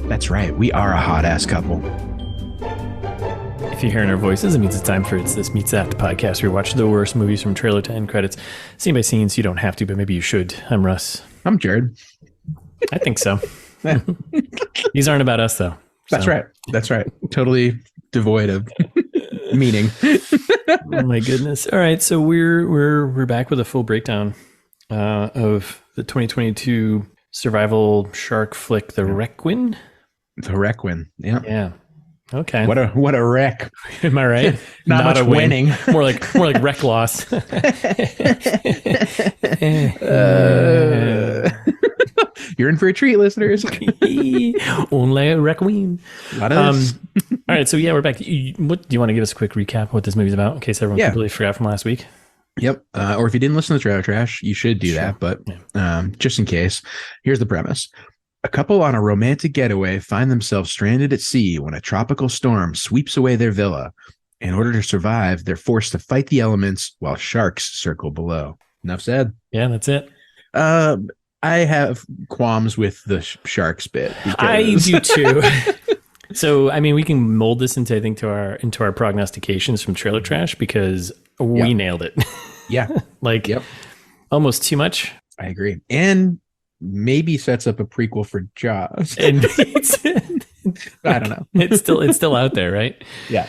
That's right. We are a hot ass couple. If you're hearing our voices, it means it's time for It's This Meets That podcast, where we watch the worst movies from trailer to end credits, scene by scene, so you don't have to, but maybe you should. I'm Russ. I'm Jared. I think so. These aren't about us, though. That's right. That's right. Totally devoid of meaning. Oh my goodness. All right, so we're back with a full breakdown of the 2022 survival shark flick, The Requin. The Requin. Yeah. Yeah. Okay. What a wreck. Am I right? Not much a win. winning. More like wreck loss. You're in for a treat, listeners. Only a Requin. All right, so yeah, we're back. What do you want to give us a quick recap of what this movie's about in case everyone completely forgot from last week? Yep. Or if you didn't listen to Trailer Trash, you should do that. But just in case, here's the premise. A couple on a romantic getaway find themselves stranded at sea when a tropical storm sweeps away their villa. In order to survive, they're forced to fight the elements while sharks circle below. Enough said. Yeah, that's it. I have qualms with the sharks bit. I do too. So, I mean, we can mold this into our prognostications from Trailer Trash because we nailed it. Yeah. Almost too much. I agree. And maybe sets up a prequel for Jaws. And I don't know. It's still out there, right? Yeah.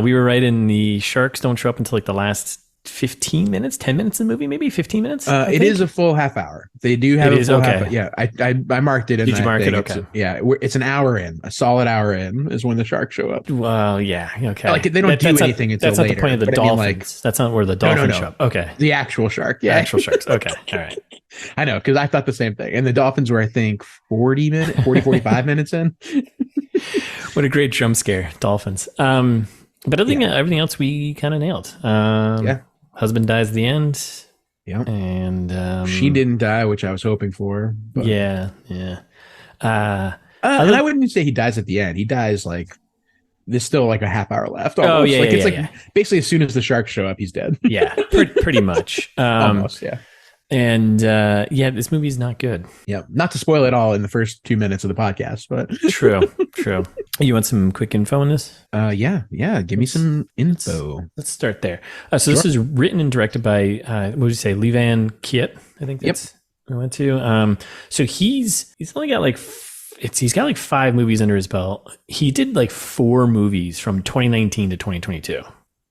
We were right in the sharks don't show up until like the last 15 minutes, 10 minutes in the movie, maybe 15 minutes. It is a full half hour. They do have a full half hour. Yeah. I marked it. Did you mark it? Okay. It's an hour in. A solid hour in is when the sharks show up. Well, yeah. Okay. Like they don't do anything until later. That's not the point of the dolphins. That's not where the dolphins show up. Okay. The actual shark. Yeah. Actual sharks. Okay. All right. I know, because I thought the same thing. And the dolphins were, I think, 45 minutes in. What a great jump scare, dolphins. But everything else we kind of nailed. Husband dies at the end. Yeah. And she didn't die, which I was hoping for. But. Yeah. And I wouldn't say he dies at the end. He dies like there's still like a half hour left. Almost. Basically as soon as the sharks show up, he's dead. Yeah, pretty much. Almost, yeah. And this movie is not good. Yeah, not to spoil it all in the first 2 minutes of the podcast, but true. You want some quick info on this? Yeah. Give me some info. Let's start there. So this is written and directed by what would you say, Levan Kiet? I think that's we went to. So he's only got he's got like 5 movies under his belt. He did like 4 movies from 2019 to 2022.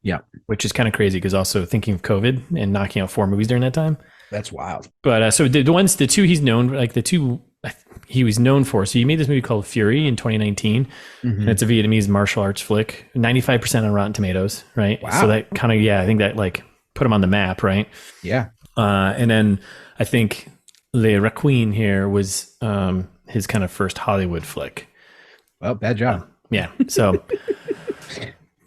Yeah, which is kind of crazy because also thinking of COVID and knocking out 4 movies during that time. That's wild. But so the two he's known, like the 2 he was known for. So he made this movie called Fury in 2019. Mm-hmm. And it's a Vietnamese martial arts flick, 95% on Rotten Tomatoes, right? Wow. So that kind of, I think that like put him on the map, right? Yeah. And then I think Le Requin here was his kind of first Hollywood flick. Well, bad job. Yeah. So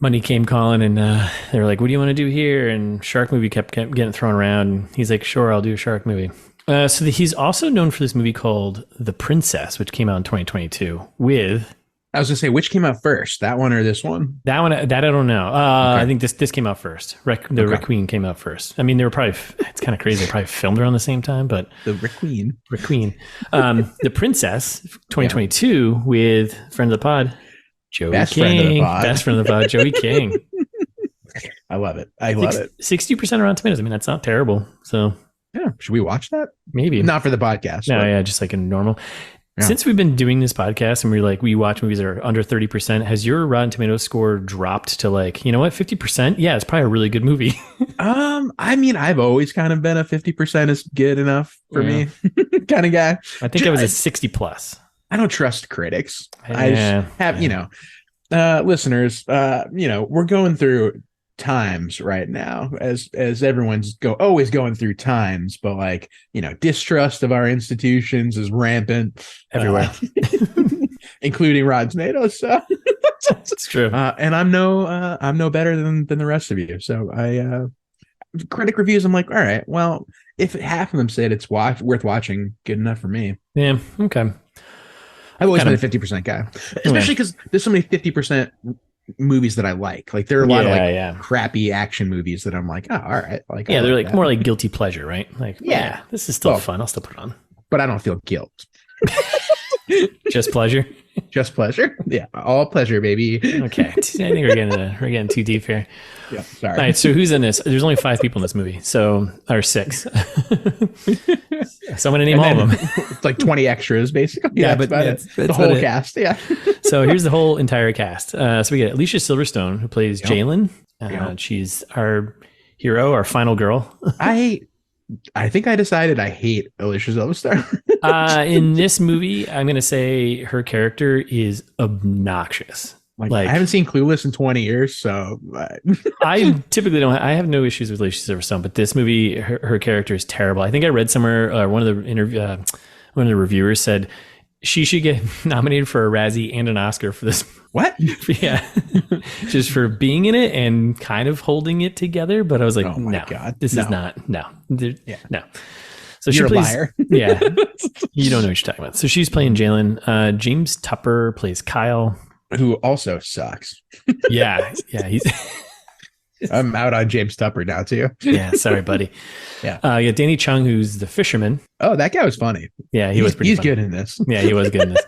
money came calling and they were like, what do you want to do here? And shark movie kept getting thrown around. And he's like, sure, I'll do a shark movie. So he's also known for this movie called The Princess, which came out in 2022 with... I was going to say, which came out first, that one or this one? That one, that I don't know. Okay. I think this came out first. The Requin came out first. I mean, they were probably... It's kind of crazy. They probably filmed around the same time, but... The Requin. The Princess, 2022 with friend of the pod, Joey King. Best friend of the pod, Joey King. I love it. I love it. 60% Rotten Tomatoes. I mean, that's not terrible. So... Yeah. Should we watch that? Maybe. Not for the podcast. No, yeah, just like a normal. Yeah. Since we've been doing this podcast and we watch movies that are under 30%, has your Rotten Tomatoes score dropped to like, you know what, 50%? Yeah, it's probably a really good movie. I mean, I've always kind of been a 50% is good enough for me kind of guy. I think I was a 60 plus. I don't trust critics. I just have, listeners, we're going through times right now as everyone's always going through times, but like, distrust of our institutions is rampant everywhere, including Rotten Tomatoes. So it's true. And I'm no better than the rest of you. So critic reviews, I'm like, all right, well, if half of them said it's worth watching, good enough for me. Yeah. Okay. I've always been a 50% guy, especially because there's so many 50% movies that I like. Like there are a lot of crappy action movies that I'm like, oh, all right. Like they're like that. More like guilty pleasure, right? Like this is still fun. I'll still put it on. But I don't feel guilt. Just pleasure. Just pleasure. Yeah, all pleasure, baby. Okay, I think we're getting too deep here. Yeah, sorry. All right, so who's in this? There's only 5 people in this movie, or 6. So I'm gonna name all of them. It's like 20 extras, basically. Yeah, but that's the whole cast. Yeah. So here's the whole entire cast. So we get Alicia Silverstone, who plays Jalen. She's our hero, our final girl. I think I decided I hate Alicia Silverstone. In this movie, I'm going to say her character is obnoxious. Like I haven't seen Clueless in 20 years, so I typically don't. I have no issues with Alicia Silverstone, but this movie, her character is terrible. I think I read somewhere one of the reviewers said she should get nominated for a Razzie and an Oscar for this. What? Yeah, just for being in it and kind of holding it together. But I was like, oh my God, this is not no. So you're a liar. Yeah, you don't know what you're talking about. So she's playing Jalen. James Tupper plays Kyle, who also sucks. yeah, he's. I'm out on James Tupper now too. Yeah, sorry, buddy. Yeah, Danny Chung, who's the fisherman. Oh, that guy was funny. Yeah, he was pretty. He's funny. Good in this. Yeah, he was good in this.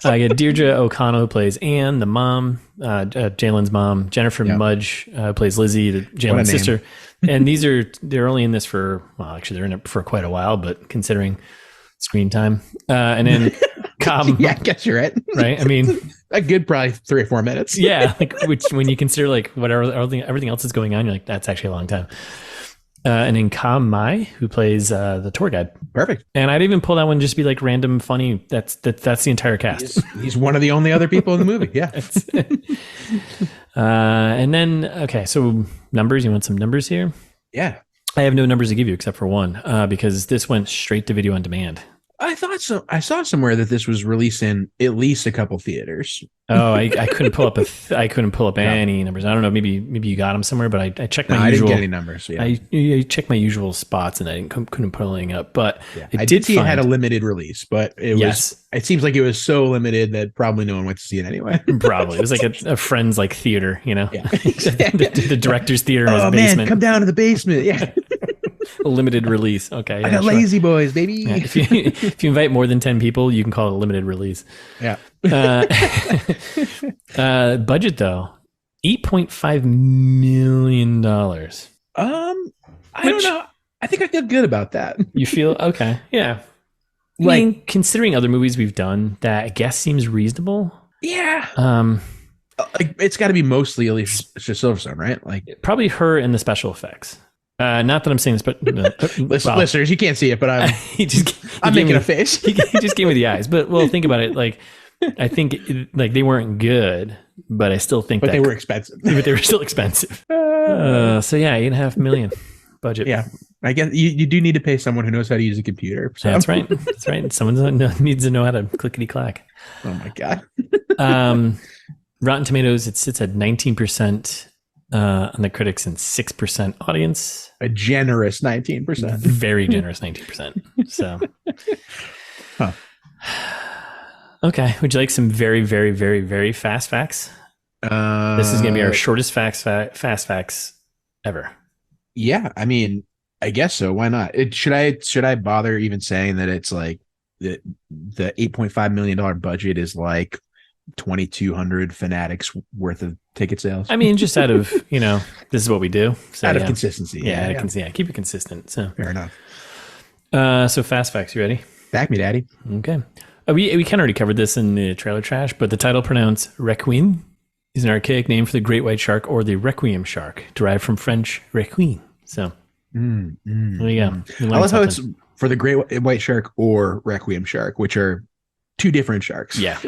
Deirdre O'Connell, who plays Anne, the mom, Jalen's mom. Jennifer Mudge plays Lizzie, Jalen's sister. And they're only in this for, well, actually they're in it for quite a while, but considering screen time. And then Cobb. Yeah, I guess you're right. Right? I mean, a good probably 3 or 4 minutes. Yeah, like which when you consider like whatever everything else is going on, you're like, that's actually a long time. And then Kam Mai, who plays the tour guide. Perfect. And I'd even pull that one just be like random funny. That's the entire cast. He's one of the only other people in the movie. Yeah. And then, okay, so numbers. You want some numbers here? Yeah. I have no numbers to give you except for one, because this went straight to video on demand. I thought so. I saw somewhere that this was released in at least a couple theaters. Oh, I couldn't pull up any numbers. I don't know. Maybe you got them somewhere, but I checked my usual. I didn't get any numbers. Yeah. I checked my usual spots and I couldn't pull anything up. But I did see it had a limited release, but it was. It seems like it was so limited that probably no one went to see it anyway. Probably it was like a friend's like theater, you know. Yeah. the director's theater in his basement. Man, come down to the basement. Yeah. A limited release. Okay. Yeah, I got Lazy Boys, baby. Yeah, if you invite more than 10 people, you can call it a limited release. Yeah. Budget though, $8.5 million. I don't know. I think I feel good about that. You feel okay? Yeah. I mean, considering other movies we've done, that I guess seems reasonable. Yeah. Like it's got to be mostly Alicia Silverstone, right? Like probably her and the special effects. Not that I'm saying this, but listeners, you can't see it, but I'm making a face. he just gave me the eyes. But well, think about it. Like, I think like they weren't good, but I still think they were expensive. But they were still expensive. So yeah, $8.5 million budget. Yeah, I guess you do need to pay someone who knows how to use a computer. So. That's right. That's right. Someone needs to know how to clickety clack. Oh my god. Rotten Tomatoes, it sits at 19%. On the critics and 6% audience. A generous 19%. Very generous 19%. So, okay. Would you like some very, very, very, very fast facts? This is going to be our shortest fast facts ever. Yeah, I mean, I guess so. Why not? Should I bother even saying that it's like the $8.5 million budget is like 2,200 Fanatics worth of ticket sales? I mean, just out of, this is what we do. So, out of consistency. Yeah, keep it consistent. So fair enough. So fast facts, you ready? Back me, daddy. Okay. We kind of already covered this in the trailer trash, but the title pronounced Requin is an archaic name for the great white shark or the requiem shark, derived from French requin. So there you go. I love how it's for the great white shark or requiem shark, which are two different sharks. Yeah.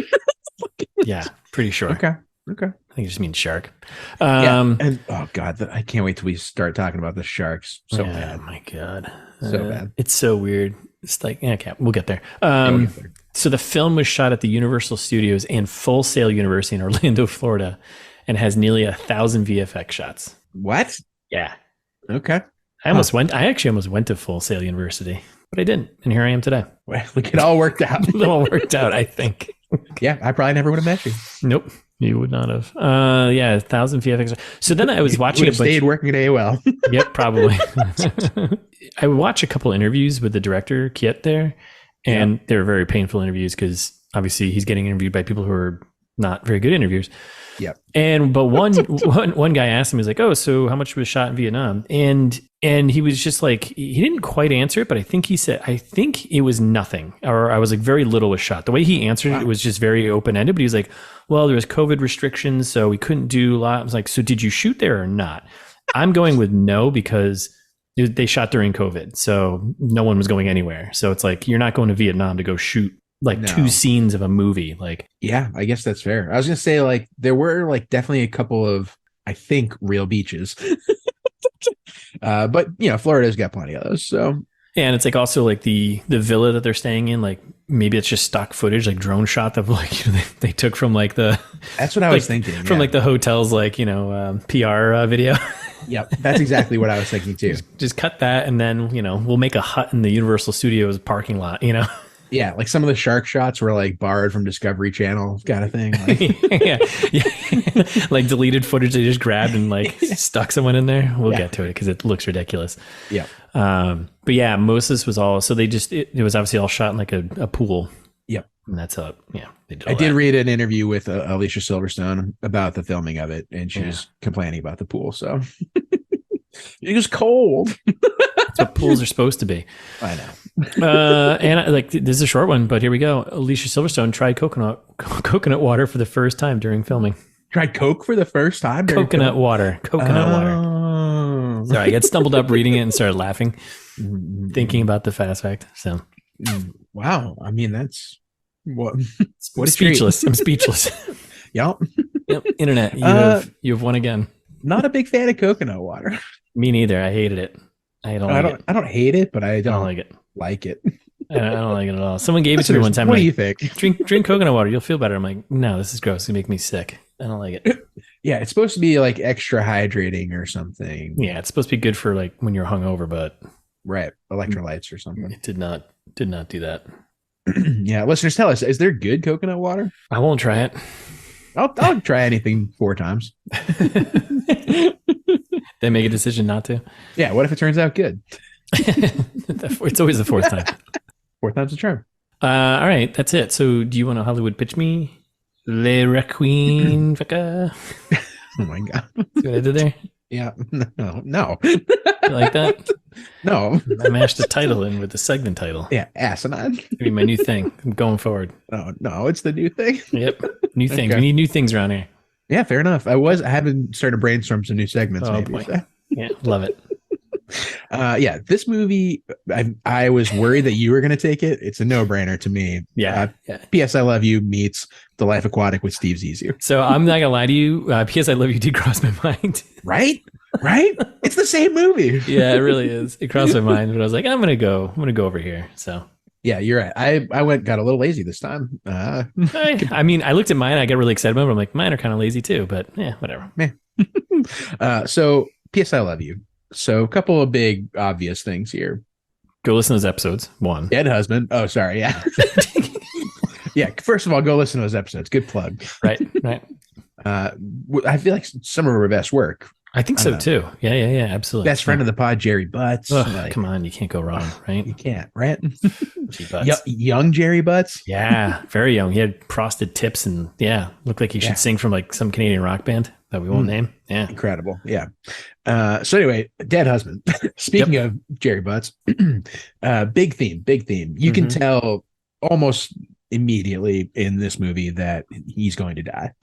Yeah, pretty sure. Okay. I think it just means shark. And oh god, I can't wait till we start talking about the sharks. So bad. Oh my god, so bad. It's so weird. It's like we'll get there. So the film was shot at the Universal Studios and Full Sail University in Orlando, Florida, and has nearly 1,000 VFX shots. What? Yeah. Okay. I actually almost went to Full Sail University, but I didn't, and here I am today. Well, look, it all worked out. It all worked out, I think. Yeah, I probably never would have met you. Nope. You would not have. Yeah, 1,000 feet extra. So then I was watching. Stayed working at AOL. Yep, probably. I would watch a couple interviews with the director Kit there, and they were very painful interviews because obviously he's getting interviewed by people who are not very good interviewers. Yep. But one guy asked him, he's like, "Oh, so how much was shot in Vietnam?" And he was just like, he didn't quite answer it, but I think he said, I think it was nothing, or I was like, very little was shot. The way he answered it was just very open ended. But he was like, "Well, there was COVID restrictions, so we couldn't do a lot." I was like, "So did you shoot there or not?" I'm going with no, because they shot during COVID, so no one was going anywhere. So it's like, you're not going to Vietnam to go shoot like 2 scenes of a movie. Like, yeah, I guess that's fair. I was gonna say, like, there were like definitely a couple of, I think, real beaches. But Florida's got plenty of those. So yeah, and it's like also like the villa that they're staying in, like maybe it's just stock footage, like drone shot of like they took from like the. That's what I was thinking. From like the hotel's like PR video. Yep, that's exactly what I was thinking too. Just cut that, and then we'll make a hut in the Universal Studios parking lot. Yeah, like some of the shark shots were like borrowed from Discovery Channel kind of thing. Like. yeah. Like deleted footage they just grabbed and like stuck someone in there. We'll get to it because it looks ridiculous. Yeah. But yeah, most of this was all, so they just, it was obviously all shot in like a pool. Yep. And that's how, they did I did read an interview with Alicia Silverstone about the filming of it, and she was complaining about the pool. So it was cold. That's what pools are supposed to be. I know. And like, this is a short one, but here we go. Alicia Silverstone tried coconut water for the first time during filming. Tried Coke for the first time? Coconut water. Sorry, I got stumbled up reading it and started laughing, thinking about the fast fact. So, wow. I mean, that's what speechless. I'm speechless. Yep. Internet. You have won again. Not a big fan of coconut water. Me neither. I hated it. I don't hate it, but I don't like it. I don't like it at all. Someone gave it to me one time. What do you think? Drink coconut water. You'll feel better. I'm like, no, this is gross. It's gonna make me sick. I don't like it. Yeah, it's supposed to be like extra hydrating or something. Yeah, it's supposed to be good for like when you're hungover, but right, electrolytes or something. It did not do that. Yeah, listeners, tell us, is there good coconut water? I won't try it. I'll try anything 4 times. They make a decision not to. Yeah, what if it turns out good? It's always the 4th time. 4th time's a charm. All right, that's it. So do you want to Hollywood pitch me? Le Requin. Oh my God. See what I did there? Yeah. No. You like that? No. I mashed the title in with the segment title. Yeah, asinine. It'll be my new thing. I'm going forward. No, it's the new thing. Yep. New things. Okay. We need new things around here. Yeah, fair enough. I haven't started to brainstorm some new segments. Maybe, boy. So. Yeah, love it. Yeah, this movie, I was worried that you were going to take it. It's a no-brainer to me. Yeah. P.S. I Love You meets The Life Aquatic with Steve Zissou. So I'm not going to lie to you. P.S. I Love You did cross my mind. Right? It's the same movie. Yeah, it really is. It crossed my mind, but I was like, I'm going to go over here. So yeah, you're right. I got a little lazy this time. I mean, I looked at mine. I got really excited about it. I'm like, mine are kind of lazy too, but yeah, whatever. So P.S. I Love You. So a couple of big obvious things here. Go listen to those episodes. 1. Dead husband. Oh, sorry. Yeah. Yeah. First of all, go listen to those episodes. Good plug. Right. I feel like some of her best work. I think so too. Yeah. Absolutely. Best friend of the pod, Jerry Butts. Come on, you can't go wrong, right? You can't, right? Young Jerry Butts. Yeah, very young. He had frosted tips and looked like he should sing from like some Canadian rock band that we won't name. Yeah, incredible. Yeah. So anyway, Dead Husband. Speaking of Jerry Butts, big theme. You can tell almost immediately in this movie that he's going to die.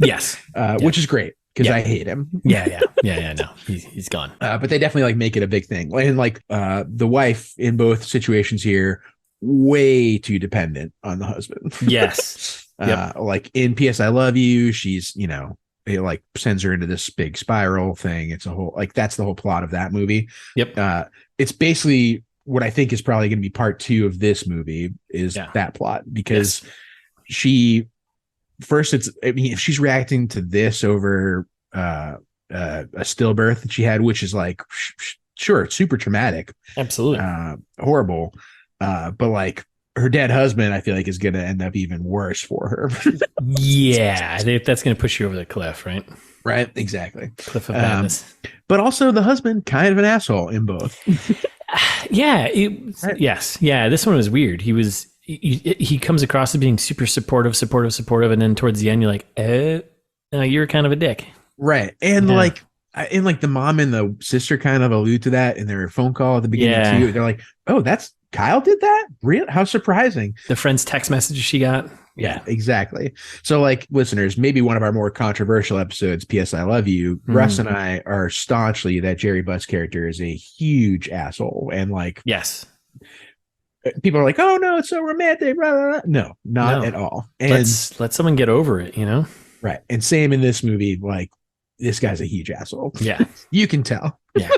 Yes, which is great. Because I hate him. Yeah. No, he's gone. But they definitely like make it a big thing. And like the wife in both situations here, way too dependent on the husband. Yes. Like in P.S. I Love You, she's, it like sends her into this big spiral thing. It's a whole, like, that's the whole plot of that movie. Yep. It's basically what I think is probably going to be part 2 of this movie is that plot, because first, if she's reacting to this over a stillbirth that she had, which is like, sure, super traumatic, absolutely horrible, but like her dead husband, I feel like, is going to end up even worse for her. Yeah, that's going to push you over the cliff, right? Right, exactly. Cliff of madness. But also the husband, kind of an asshole in both. Yeah, Right. yes, yeah. This one was weird. He comes across as being super supportive, and then towards the end, you're like, you're kind of a dick, right? And like the mom and the sister kind of allude to that in their phone call at the beginning too. They're like, "Oh, that's Kyle did that? Real? How surprising!" The friend's text messages she got. Yeah, exactly. So, like, listeners, maybe one of our more controversial episodes, P.S. I Love You, Russ and I are staunchly that Jerry Butt's character is a huge asshole. And, like, yes, people are like, oh, no, it's so romantic. Blah, blah, blah. No, not at all. And let someone get over it, Right. And same in this movie, like, this guy's a huge asshole. Yeah. You can tell. Yeah.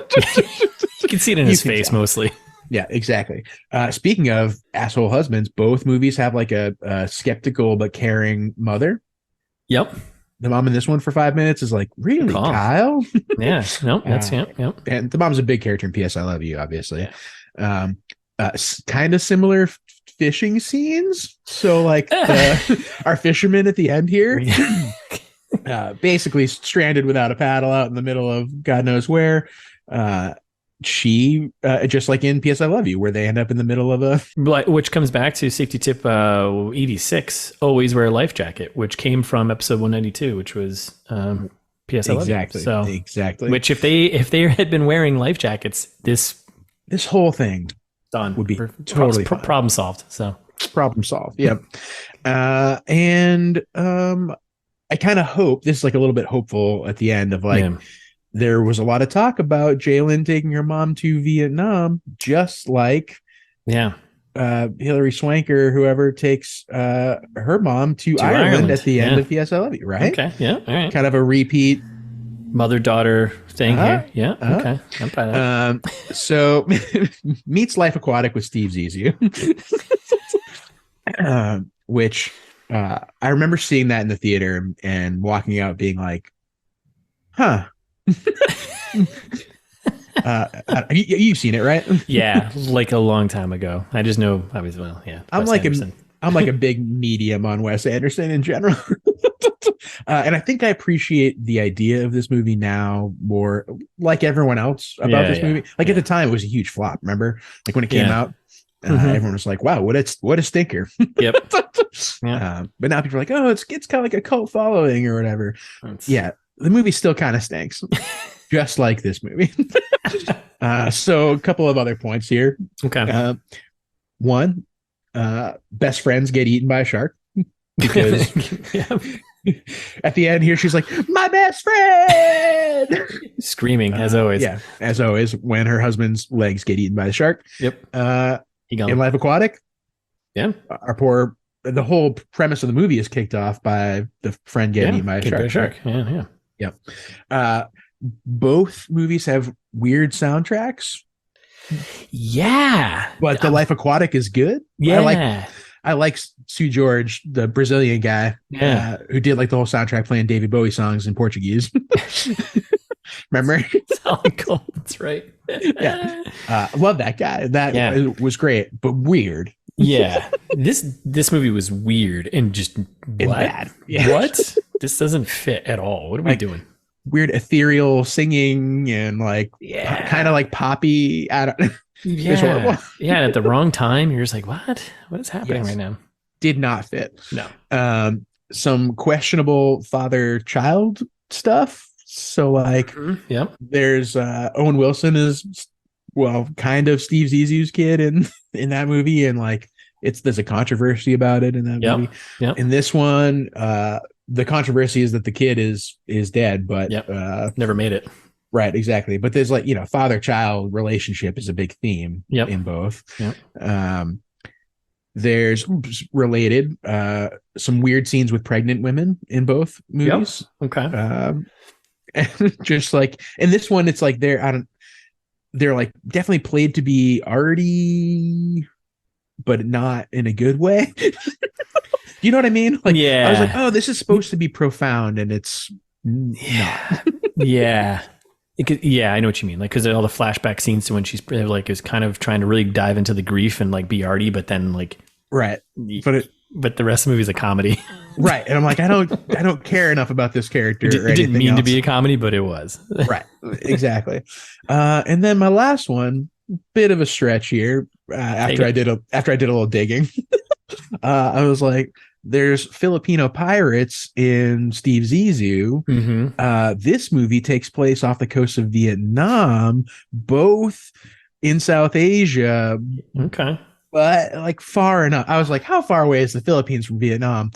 You can see it in his face mostly. Yeah, exactly. Speaking of asshole husbands, both movies have like a skeptical but caring mother. Yep. The mom in this one for 5 minutes is like, really, Kyle? Yeah. No, that's yep. And the mom's a big character in P.S. I Love You, obviously. Yeah. Kind of similar fishing scenes. So like our fisherman at the end here, basically stranded without a paddle out in the middle of God knows where. She just like in P.S. I Love You, where they end up in the middle of a, which comes back to safety tip 86, always wear a life jacket, which came from episode 192, which was P.S. I Love You. So exactly. Which if they had been wearing life jackets, this whole thing done would be totally problem solved. So problem solved. Yep. And I kind of hope this is like a little bit hopeful at the end of like. Yeah. There was a lot of talk about Jalen taking her mom to Vietnam, just like Hillary Swanker, whoever takes her mom to Ireland at the end of P.S. I Love You, right? Okay, yeah, all right. Kind of a repeat mother-daughter thing here. Yeah, okay. I'm by that. So meets Life Aquatic with Steve Zissou, which I remember seeing that in the theater and walking out being like, huh. You've seen it, right? Yeah, like a long time ago. I just know I was I'm like a big medium on Wes Anderson in general. And I think I appreciate the idea of this movie now more, like everyone else about this movie. Like at the time it was a huge flop, remember? Like when it came out, everyone was like, wow, what a stinker. Yep. But now people are like, oh, it's kind of like a cult following or whatever. The movie still kind of stinks, just like this movie. So a couple of other points here. Okay. One, best friends get eaten by a shark because at the end here, she's like, my best friend. Screaming, as always. Yeah, as always, when her husband's legs get eaten by the shark. Yep. In Life Aquatic. Yeah. The whole premise of the movie is kicked off by the friend getting eaten by a shark. Yeah. Yep. Both movies have weird soundtracks. Yeah. But the Life Aquatic is good. Yeah. I like Sue George, the Brazilian guy, who did like the whole soundtrack playing David Bowie songs in Portuguese. Remember? That's right. Yeah. Love that guy. That was great, but weird. Yeah. This movie was weird and just bad. Yeah. What? This doesn't fit at all. What are we doing? Weird ethereal singing and like kind of like poppy. I don't. It's horrible. Yeah. At the wrong time, you're just like, what is happening right now? Did not fit. No. Some questionable father-child stuff. So like, there's Owen Wilson is kind of Steve Zissou's kid in that movie, and like there's a controversy about it in that movie. Yep. In this one, the controversy is that the kid is dead, but never made it. Right, exactly. But there's like, father-child relationship is a big theme in both. Yep. There's related some weird scenes with pregnant women in both movies. Yep. Okay. And just like in this one, it's like they're like definitely played to be arty, but not in a good way. You know what I mean? Like, I was like, oh, this is supposed to be profound, and it's not. Yeah. I know what you mean. Like, because all the flashback scenes to when she's like is kind of trying to really dive into the grief and like be arty, but then like Right. But the rest of the movie is a comedy. Right. And I'm like, I don't care enough about this character. It didn't mean to be a comedy, but it was. Right. Exactly. And then my last one, bit of a stretch here. After I did a little digging, I was like, there's Filipino pirates in Steve Zissou. Mm-hmm. This movie takes place off the coast of Vietnam, both in South Asia. Okay. But like far enough. I was like, how far away is the Philippines from Vietnam?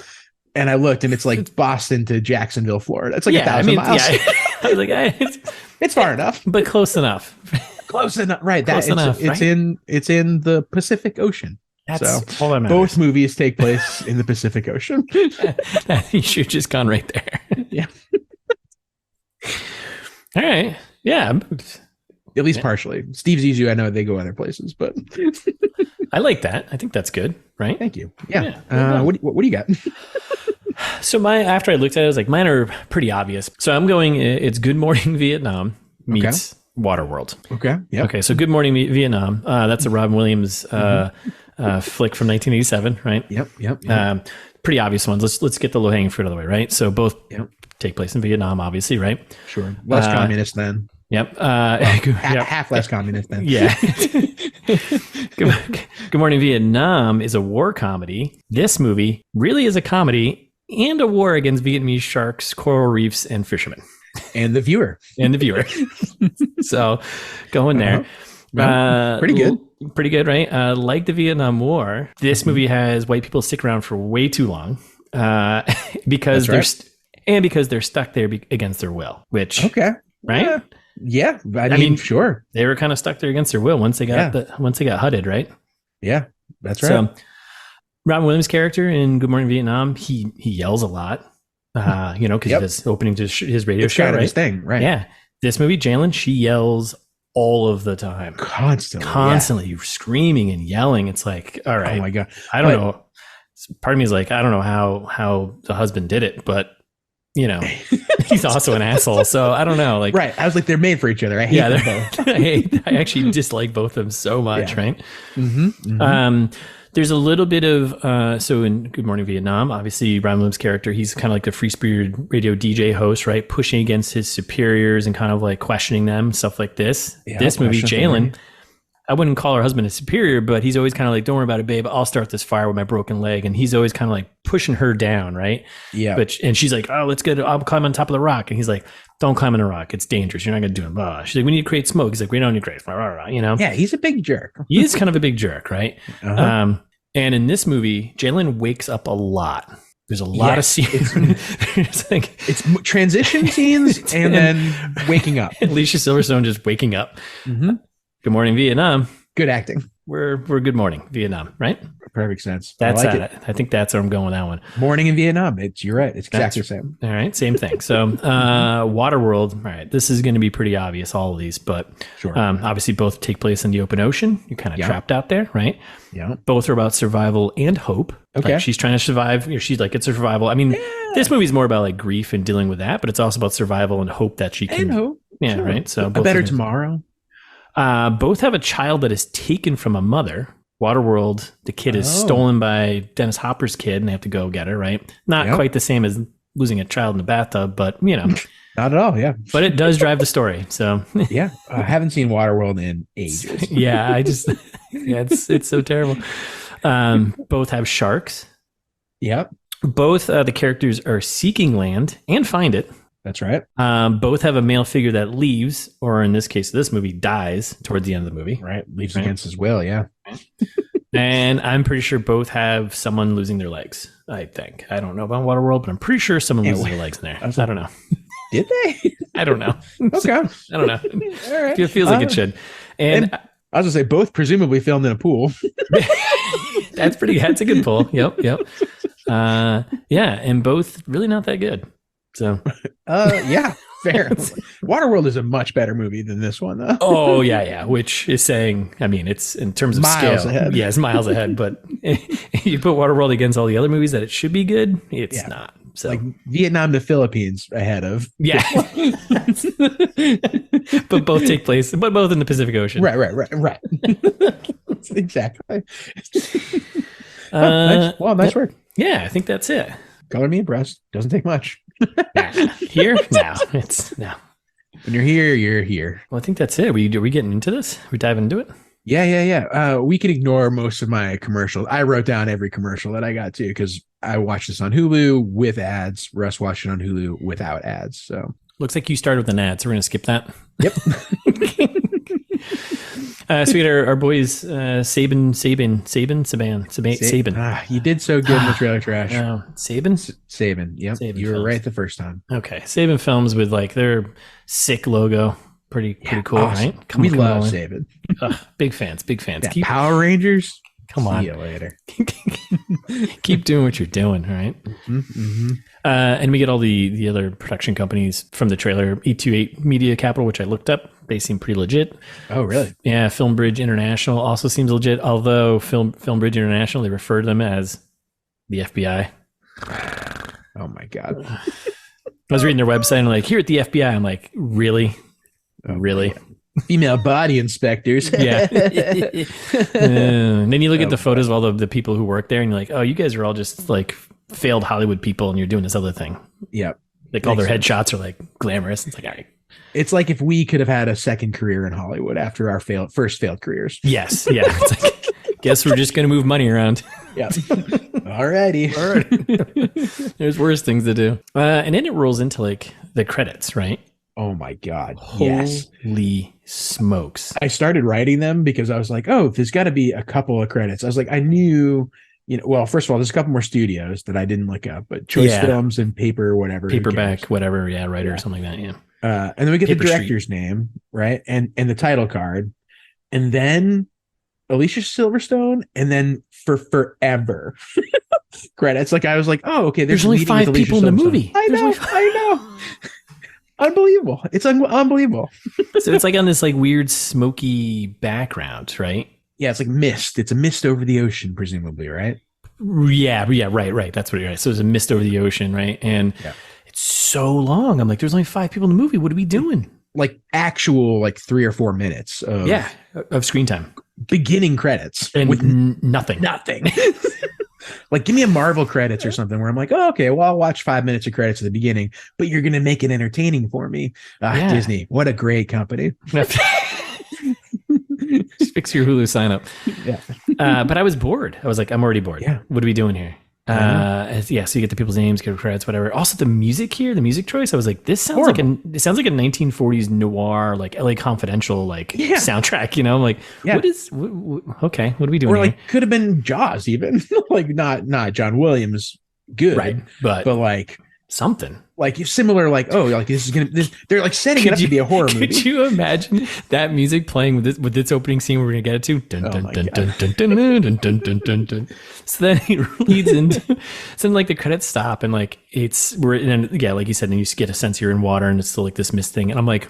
And I looked, and it's like Boston to Jacksonville, Florida. It's like 1,000 miles. Yeah. I was like, it's far enough, but close enough. Close enough, right? Close enough. It's in the Pacific Ocean. That's so all that matters. Both movies take place in the Pacific Ocean. You should have just gone right there. Yeah. All right. Yeah. At least partially. Steve Zissou, I know they go other places, but I like that. I think that's good, right? Thank you. Yeah. What do you got? So after I looked at it, I was like, mine are pretty obvious. So I'm going, it's Good Morning Vietnam meets Waterworld. Okay. Yeah. Okay. So Good Morning Vietnam. That's a Robin Williams flick from 1987, right? Yep. Pretty obvious ones. Let's get the low hanging fruit out of the way, right? So both take place in Vietnam, obviously, right? Sure. Less communist then. Yep. Half less communist then. Yeah. Good Morning Vietnam is a war comedy. This movie really is a comedy and a war against Vietnamese sharks, coral reefs, and fishermen. And the viewer. So going there. Pretty good. Pretty good, right? Like the Vietnam War, this movie has white people stick around for way too long because they're stuck there against their will, which right? Yeah. I mean, sure. They were kind of stuck there against their will once they got HUD'd, right? Yeah, that's right. So Robin Williams' character in Good Morning Vietnam, he yells a lot, because he does opening to his radio show, kind of right? His thing, right? Yeah. This movie, Jalen, she yells all of the time, constantly screaming and yelling. It's like, all right, oh my god, I don't know. Part of me is like, I don't know how the husband did it, but he's also an asshole. So I don't know. Like, right. I was like, they're made for each other. I hate them both. I actually dislike both of them so much. Right. Mm-hmm. There's a little bit of, so in Good Morning Vietnam, obviously Robin Williams' character, he's kind of like the free-spirited radio DJ host, right? Pushing against his superiors and kind of like questioning them, stuff like this. Yeah, this movie, Jalen, I wouldn't call her husband a superior, but he's always kind of like, don't worry about it, babe. I'll start this fire with my broken leg. And he's always kind of like pushing her down, right? Yeah. And she's like, oh, let's get it. I'll climb on top of the rock. And he's like, don't climb on a rock. It's dangerous. You're not going to do it. Blah. She's like, we need to create smoke. He's like, we don't need to create smoke. Yeah, he's a big jerk. He is kind of a big jerk, right? Uh-huh. And in this movie, Jalen wakes up a lot. There's a lot of scenes. It's transition scenes and then waking up. Alicia Silverstone just waking up. Mm-hmm. Good Morning Vietnam. Good acting. We're Good Morning Vietnam, right? Perfect sense. That's it. I think that's where I'm going with that one. Morning in Vietnam. You're right. It's exactly the same. All right, same thing. So Waterworld. All right, this is going to be pretty obvious, all of these, but sure. Obviously both take place in the open ocean. You're kind of trapped out there, right? Yeah. Both are about survival and hope. Okay. Like she's trying to survive. She's like, it's a survival. I mean, this movie's more about like grief and dealing with that, but it's also about survival and hope that she can. And hope. Yeah, sure. right. So a better tomorrow. Both have a child that is taken from a mother. Waterworld, the kid is stolen by Dennis Hopper's kid, and they have to go get her, right? Not quite the same as losing a child in the bathtub, but Not at all, yeah. But it does drive the story, so. Yeah, I haven't seen Waterworld in ages. Yeah, it's so terrible. Both have sharks. Yep. Both the characters are seeking land and find it. That's right. Both have a male figure that leaves, or in this case, this movie dies towards the end of the movie. Right. Leaves against his will. Yeah. And I'm pretty sure both have someone losing their legs. I think. I don't know about Waterworld, but I'm pretty sure someone loses their legs in there. I don't know. Did they? I don't know. Okay. I don't know. All right. It feels like it should. And I was gonna say both presumably filmed in a pool. That's a good pull. Yep. Yeah, and both really not that good. So, yeah, fair. Waterworld is a much better movie than this one, though. Oh yeah, which is saying, I mean, it's in terms of miles scale, ahead. Yeah, it's miles ahead. But you put Waterworld against all the other movies that it should be good, it's not. So, like Vietnam to Philippines ahead of. Yeah, but both take place, but both in the Pacific Ocean. Right. Exactly. Nice. Well, nice work. Yeah, I think that's it. Color me impressed. Doesn't take much. Here? No. It's no. When you're here, you're here. Well, I think that's it. Are we getting into this? We diving into it? Yeah. We can ignore most of my commercials. I wrote down every commercial that I got to because I watched this on Hulu with ads. Russ watched it on Hulu without ads. So looks like you started with an ad, so we're gonna skip that. Yep. So we had our boys Saban. You did so good in the trailer trash. Saban? Yep. Saban you were Films. right the first time. Okay. Saban Films with like their sick logo. Pretty cool, awesome. right? We love Saban. Big fans. Yeah, Power Rangers. Come on. See you later. Keep doing what you're doing, all right? Mm-hmm. And we get all the other production companies from the trailer. E28 Media Capital, which I looked up. They seem pretty legit. Oh, really? Yeah. Film Bridge International also seems legit. Although Film Bridge International, they refer to them as the FBI. Oh, my God. I was reading their website and like, here at the FBI, I'm like, really? Oh, really? Female body inspectors. Yeah. And then you look at the photos of all the people who work there and you're like, oh, you guys are all just like failed Hollywood people and you're doing this other thing. Yep. Like all their headshots are like glamorous. It's like, all right. It's like if we could have had a second career in Hollywood after our first failed careers. Yes. Yeah. It's like, guess we're just going to move money around. Yeah. Alrighty. There's worse things to do. And then it rolls into like the credits, right? Oh my God. Holy smokes. I started writing them because I was like, oh, there's got to be a couple of credits. I was like, I knew, well, first of all, there's a couple more studios that I didn't look up, but Choice Films and Paperback, whatever. Yeah. Writer or something like that. Yeah. And then we get the director's name, right? And the title card. And then Alicia Silverstone. And then for forever credits. Like I was like, oh, okay. There's only 5 people in the movie. I know. Unbelievable. It's unbelievable. So it's like on this like weird smoky background, right? Yeah, it's like mist. It's a mist over the ocean, presumably, right? Yeah, right. That's what you're right. So there's a mist over the ocean, right? And it's so long. I'm like, there's only 5 people in the movie. What are we doing? Like actual like 3 or 4 minutes of screen time. Beginning credits. And with nothing. Like, give me a Marvel credits or something where I'm like, oh, okay, well, I'll watch 5 minutes of credits at the beginning, but you're going to make it entertaining for me. Disney, what a great company. Just fix your Hulu sign up. Yeah. But I was bored. I was like, I'm already bored. Yeah. What are we doing here? So you get the people's names, get credits, whatever. Also the music here, the music choice, I was like, this sounds like a 1940s noir, like LA Confidential, like soundtrack, like, okay, what are we doing? Or like could have been Jaws even, like not John Williams good, right? But like something like similar, like, oh, like this is gonna they're like setting it up to be a horror movie. Could you imagine that music playing with its opening scene we're gonna get it to? Dun, dun, dun, dun, dun, dun, dun, dun, dun, dun, dun, dun. So then it leads into so then like the credits stop and like we're in like you said, and you get a sense you're in water and it's still like this mist thing. And I'm like,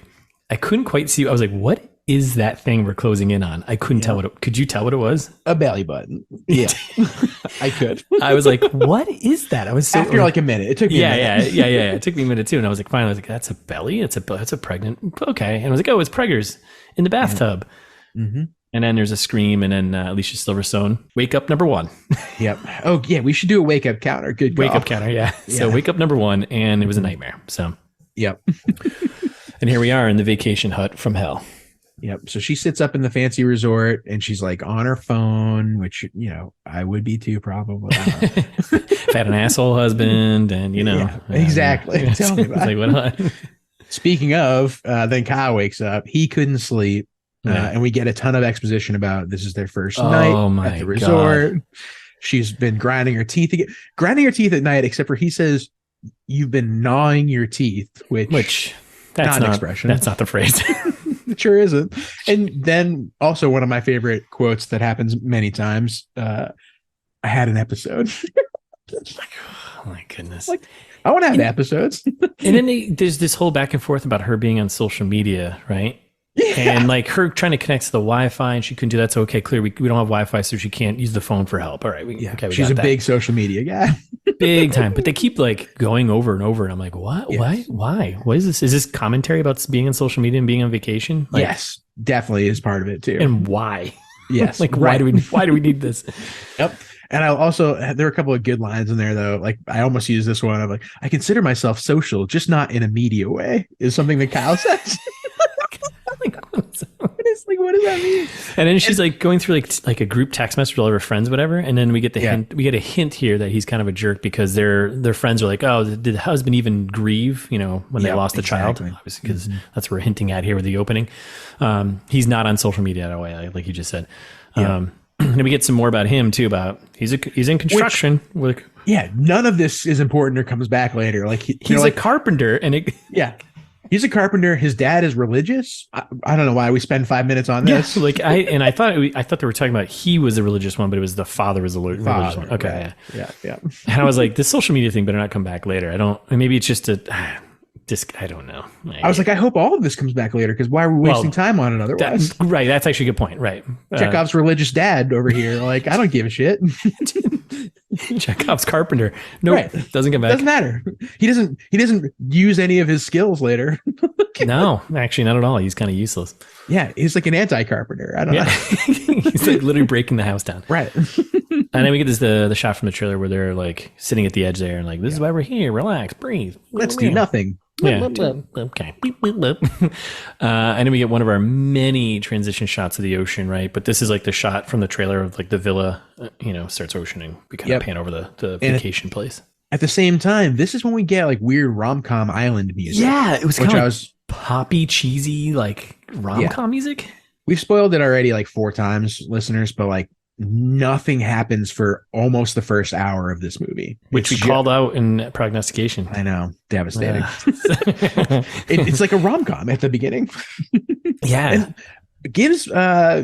I couldn't quite see. I was like, what is that thing we're closing in on? I couldn't tell could you tell what it was? A belly button. Yeah. I could. I was like, what is that? I was so after like a minute. It took me a minute. Yeah. It took me a minute too. And I was like, finally, that's a belly. That's a pregnant. Okay. And I was like, oh, it's preggers in the bathtub. Mm-hmm. And then there's a scream, and then Alicia Silverstone, wake up number 1. Yep. Oh yeah, we should do a wake up counter. Good wake up counter. Yeah. So wake up number 1, and it was a nightmare. So. Yep. And here we are in the vacation hut from hell. Yep. So she sits up in the fancy resort and she's like on her phone, which, I would be too probably. I've had an asshole husband and, exactly. Tell me about it. Like, what? Speaking of, then Kyle wakes up. He couldn't sleep. And we get a ton of exposition about this is their first night at the resort. God. She's been grinding her teeth at night, except for he says, you've been gnawing your teeth, which that's not an expression. That's not the phrase. It sure isn't. And then also one of my favorite quotes that happens many times. I had an episode. Oh my goodness. Like, I want to have episodes. And then there's this whole back and forth about her being on social media, right? Yeah. And like her trying to connect to the Wi-Fi and she couldn't do that. So, okay, clearly we don't have Wi-Fi, so she can't use the phone for help. All right. She's a big social media guy. Big time. But they keep like going over and over. And I'm like, what? Yes. Why? What is this? Is this commentary about being on social media and being on vacation? Like, yes, definitely is part of it too. And why? Yes. Like, why do we need this? Yep. And I also, there were a couple of good lines in there though. Like I almost used this one of like, I consider myself social, just not in a media way, is something that Kyle says. What does that mean? And then she's like going through like a group text message with all of her friends, whatever. And then we get the hint. We get a hint here that he's kind of a jerk because their friends are like, "Oh, did the husband even grieve? You know, when they lost the child?" Obviously, because that's what we're hinting at here with the opening. He's not on social media in a way, like you just said. And we get some more about him too. About he's in construction. None of this is important or comes back later. Like he's a carpenter, and he's a carpenter. His dad is religious. I don't know why we spend 5 minutes on this. I thought they were talking about he was the religious one, but it was the father was the religious one. Okay, right. Yeah. And I was like, this social media thing better not come back later. Maybe it's just I don't know. I was like, I hope all of this comes back later because why are we wasting time on it otherwise? Right. That's actually a good point. Right. Chekhov's religious dad over here. Like, I don't give a shit. Chekhov's carpenter. No, doesn't come back. Doesn't matter. He doesn't use any of his skills later. No, actually not at all. He's kind of useless. Yeah. He's like an anti-carpenter. I don't know. He's like literally breaking the house down. Right. And then we get the shot from the trailer where they're like sitting at the edge there and like, this is why we're here. Relax, breathe. Let's do nothing. Yeah. Okay. And then we get one of our many transition shots of the ocean, right? But this is like the shot from the trailer of like the villa, starts oceaning. We kind of pan over the vacation place. At the same time, this is when we get like weird rom-com island music. Yeah, it was kind of poppy, cheesy, like rom-com music. We've spoiled it already like 4 times, listeners, but like nothing happens for almost the first hour of this movie, which we called out in prognostication. I know, devastating. It's like a rom-com at the beginning. And it gives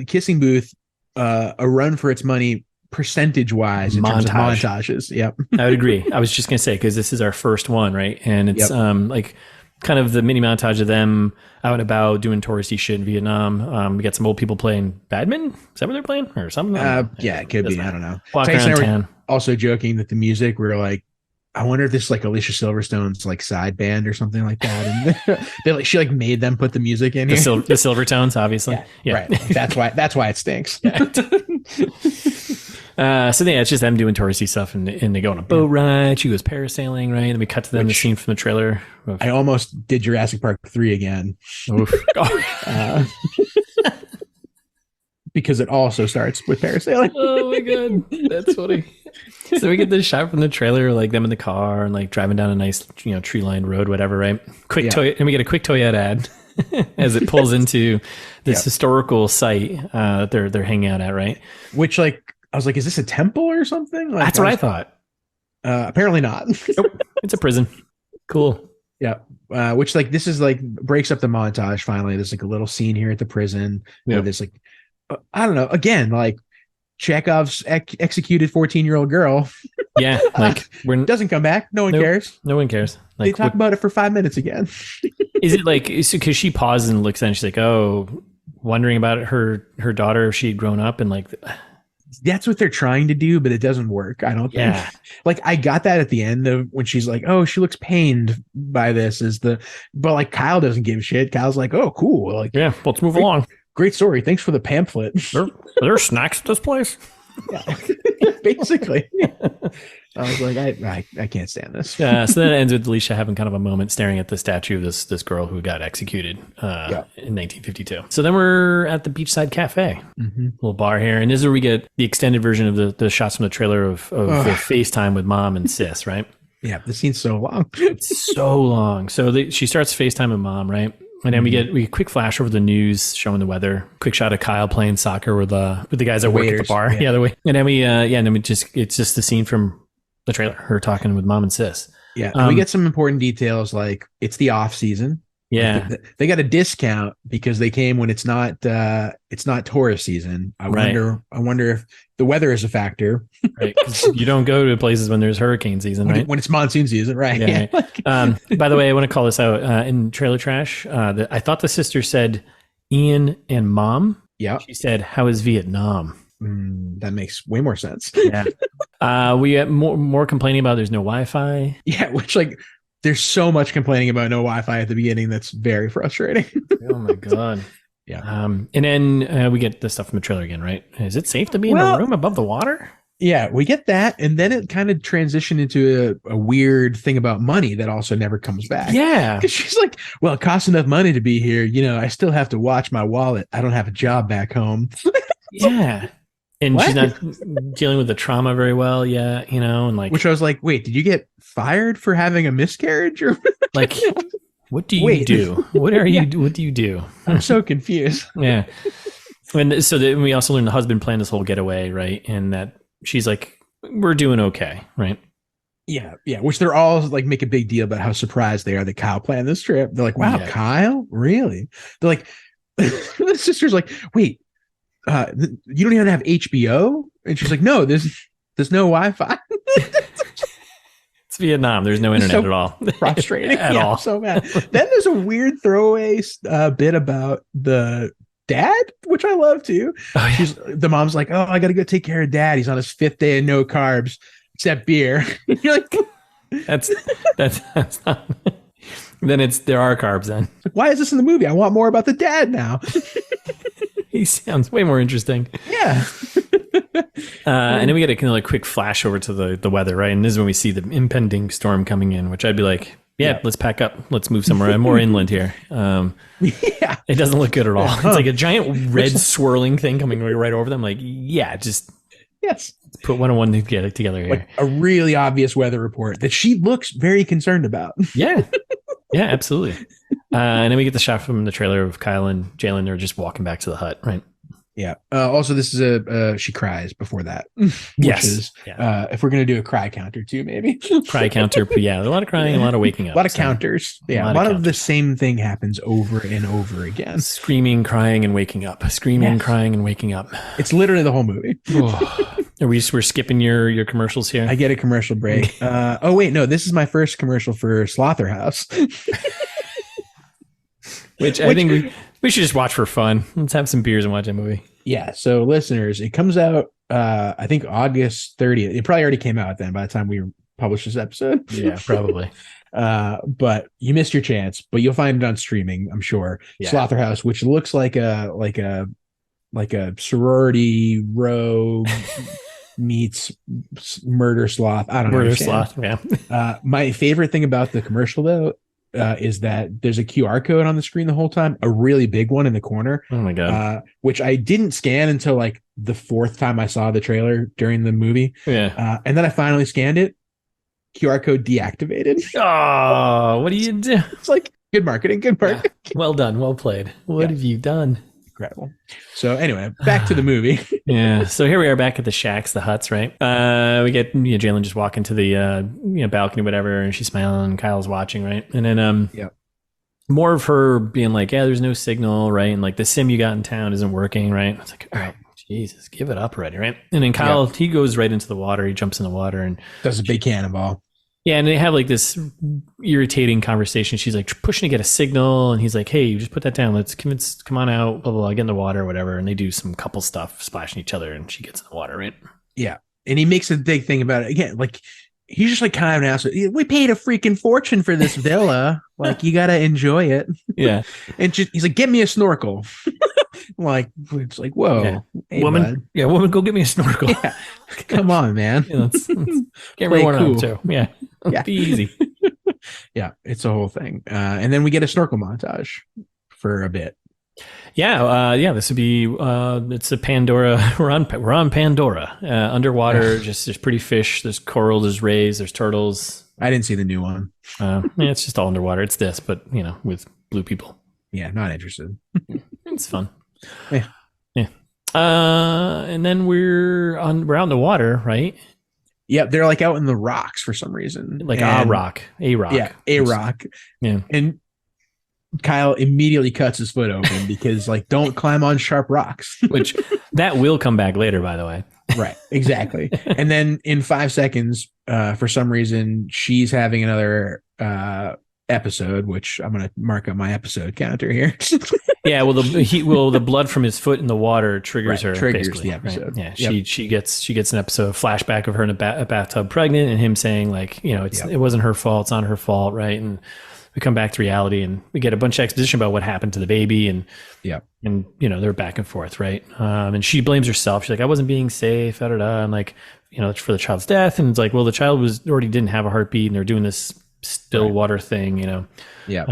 Kissing Booth a run for its money percentage wise in terms of montages. Yep. I would agree. I was just gonna say because this is our first one, right? And it's like kind of the mini montage of them out and about doing touristy shit in Vietnam. We got some old people playing badminton. Is that what they're playing or something? Yeah, it could be. I don't know. Walking around town. Also joking that the music, we're like, I wonder if this is like Alicia Silverstone's like side band or something like that. And she like made them put the music in here. The Silvertones, obviously. Yeah. Right. That's why it stinks. It's just them doing touristy stuff and they go on a boat ride. She goes parasailing, right? And we cut to them, the scene from the trailer. I almost did Jurassic Park 3 again. Because it also starts with parasailing. Oh my God. That's funny. So we get this shot from the trailer, like them in the car and like driving down a nice, tree-lined road, whatever, right? And we get a quick Toyota ad as it pulls into this historical site that they're hanging out at, right? Which like, I was like, is this a temple or something? Like, that's what I thought. Apparently not. Nope. It's a prison. Cool. Yeah. Which like, this is like breaks up the montage. Finally, there's like a little scene here at the prison where there's like, I don't know. Again, like Chekhov's executed 14-year-old girl. Yeah. Like doesn't come back. No one cares. No one cares. Like, they talk about it for 5 minutes again. Is it like, because she pauses and looks at it and she's like, oh, wondering about her daughter if she had grown up and like, that's what they're trying to do, but it doesn't work. I don't think. Like I got that at the end of when she's like, "Oh, she looks pained by this." But like Kyle doesn't give a shit. Kyle's like, "Oh, cool." Like, yeah, let's move along. Great story. Thanks for the pamphlet. Are there snacks at this place? Yeah. Basically. I was like, I can't stand this. So then it ends with Alicia having kind of a moment staring at the statue of this girl who got executed in 1952. So then we're at the Beachside Cafe, little bar here. And this is where we get the extended version of the shots from the trailer of the FaceTime with mom and sis, right? Yeah, the scene's so long. It's so long. So she starts FaceTime with mom, right? And then we get a quick flash over the news showing the weather. Quick shot of Kyle playing soccer with the guys that work at the bar. Yeah, the way. And then it's just the scene from the trailer, her talking with mom and sis. Yeah, and we get some important details like it's the off season. Yeah, like they got a discount because they came when it's not tourist season. I wonder if the weather is a factor. Right, 'cause you don't go to places when there's hurricane season, right? When it's monsoon season, right? Yeah. Right. By the way, I want to call this out in Trailer Trash. I thought the sister said Ian and mom. Yeah, she said, "How is Vietnam?" That makes way more sense. Yeah, we get more complaining about there's no Wi-Fi. Yeah, which like. There's so much complaining about no Wi-Fi at the beginning. That's very frustrating. Oh my God. Yeah. And then we get the stuff from the trailer again, right? Is it safe to be in a room above the water? Yeah, we get that, and then it kind of transitioned into a weird thing about money that also never comes back. Yeah, because she's like, "Well, it costs enough money to be here. I still have to watch my wallet. I don't have a job back home." Yeah. And what? She's not dealing with the trauma very well yet, and like, which I was like, wait, did you get fired for having a miscarriage or like, what do you do? What are you? What do you do? I'm so confused. Yeah. And so then we also learned the husband planned this whole getaway, right? And that she's like, we're doing okay, right? Yeah, yeah. Which they're all like make a big deal about how surprised they are that Kyle planned this trip. They're like, wow, yeah. Kyle? Really? They're like, the sister's like, wait, you don't even have HBO? And she's like, no, there's no Wi-Fi. It's Vietnam. There's no internet at all. Frustrating at all. So bad. Then there's a weird throwaway bit about the dad, which I love too. Oh, yeah. The mom's like, oh, I got to go take care of dad. He's on his 5th day of no carbs except beer. You're like, that's not. Then there are carbs then. Why is this in the movie? I want more about the dad now. He sounds way more interesting. Yeah. And then we get a kind of like quick flash over to the weather, right? And this is when we see the impending storm coming in, which I'd be like, yeah, let's pack up. Let's move somewhere more inland here. Yeah. It doesn't look good at all. It's like a giant red swirling thing coming right over them. Like, yeah, just yes. Put one on one together here. Like a really obvious weather report that she looks very concerned about. Yeah. Yeah, absolutely. And then we get the shot from the trailer of Kyle and Jalen. They're just walking back to the hut, right? Yeah. Also, this is she cries before that. Yes. Is, if we're going to do a cry counter too, maybe. Cry counter. Yeah. A lot of crying, a lot of waking up. A lot of counters. Yeah. A lot of the same thing happens over and over again. Screaming, crying, and waking up. Screaming, crying, and waking up. It's literally the whole movie. We're skipping your commercials here. I get a commercial break. Oh, wait. No, this is my first commercial for Slaughterhouse. Which I think we should just watch for fun. Let's have some beers and watch a movie. Yeah. So listeners, it comes out, I think August 30th. It probably already came out then by the time we publish this episode. Yeah, probably. But you missed your chance, but you'll find it on streaming, I'm sure. Yeah. Slaughterhouse, which looks like a sorority row meets murder sloth. I don't know. Murder sloth. Yeah. My favorite thing about the commercial though, is that there's a QR code on the screen the whole time, a really big one in the corner. Oh my God. Which I didn't scan until like the 4th time I saw the trailer during the movie. Yeah. And then I finally scanned it. QR code deactivated. Oh, what do you do? It's like good marketing. Yeah. Well done. Well played. What have you done? Incredible. So anyway, back to the movie. Yeah. So here we are back at the shacks, the huts, right? We get Jalen just walking to the balcony, whatever, and she's smiling. And Kyle's watching, right? And then more of her being like, yeah, there's no signal, right? And like the sim you got in town isn't working, right? It's like, all right, Jesus, give it up already, right? And then Kyle, he goes right into the water. He jumps in the water and does a big cannonball. Yeah, and they have like this irritating conversation. She's like pushing to get a signal, and he's like, "Hey, you just put that down. Come on out, blah, blah, blah, get in the water, or whatever." And they do some couple stuff, splashing each other, and she gets in the water, right? Yeah, and he makes a big thing about it again. Like he's just like kind of an asshole. We paid a freaking fortune for this villa. Like you gotta enjoy it. Yeah, and he's like, "Get me a snorkel." Like it's like, whoa, yeah. Hey, woman, go get me a snorkel. Yeah. Come on, man. Let's get me one cool. Up too. Yeah. Be easy. Yeah, it's a whole thing. And then we get a snorkel montage for a bit. Yeah, this would be it's a Pandora. We're on Pandora. Underwater, just there's pretty fish, there's coral, there's rays, there's turtles. I didn't see the new one. It's just all underwater. It's this, but with blue people. Yeah, not interested. It's fun. Yeah. And then we're out in the water, right? Yeah, they're like out in the rocks for some reason. Like a rock. Yeah, a rock. Yeah. And Kyle immediately cuts his foot open because like don't climb on sharp rocks. Which that will come back later, by the way. Right, exactly. And then in 5 seconds, for some reason, she's having another episode, which I'm going to mark up my episode counter here. Yeah, well, the blood from his foot in the water triggers her. Triggers the episode. Right? Yeah, she gets an episode flashback of her in a bathtub pregnant, and him saying like, it wasn't her fault, it's not her fault, right? And we come back to reality, and we get a bunch of exposition about what happened to the baby, and they're back and forth, right? And she blames herself. She's like, I wasn't being safe, and like for the child's death. And it's like, well, the child already didn't have a heartbeat and they're doing this still water thing, Yeah.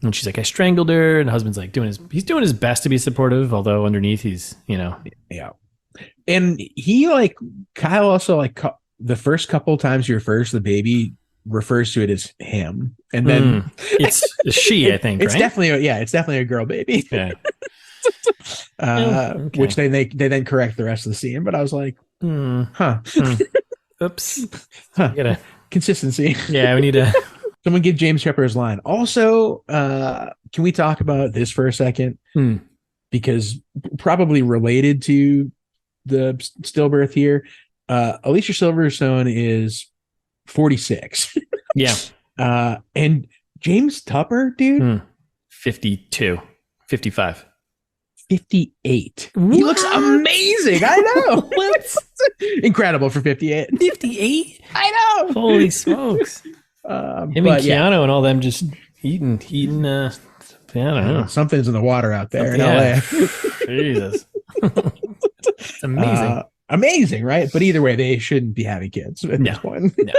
And she's like, I strangled her. And the husband's like he's doing his best to be supportive, although underneath he's, Yeah. And he Kyle also the first couple times he refers to the baby, refers to it as him. And then it's she, I think, it's right? definitely a girl baby. Yeah. Which they then correct the rest of the scene. But I was like, Oops. Huh. Consistency. Yeah, we need to. Someone give James Tupper his line. Also, can we talk about this for a second? Because probably related to the stillbirth here, Alicia Silverstone is 46. Yeah. And James Tupper, dude, 52, 55. 58. What? He looks amazing. I know. Incredible for 58. 58? I know. Holy smokes. Him and Keanu and all them just eating. I don't know. Something's in the water out there in LA. Jesus. It's amazing. Amazing, right? But either way, they shouldn't be having kids at this point. No.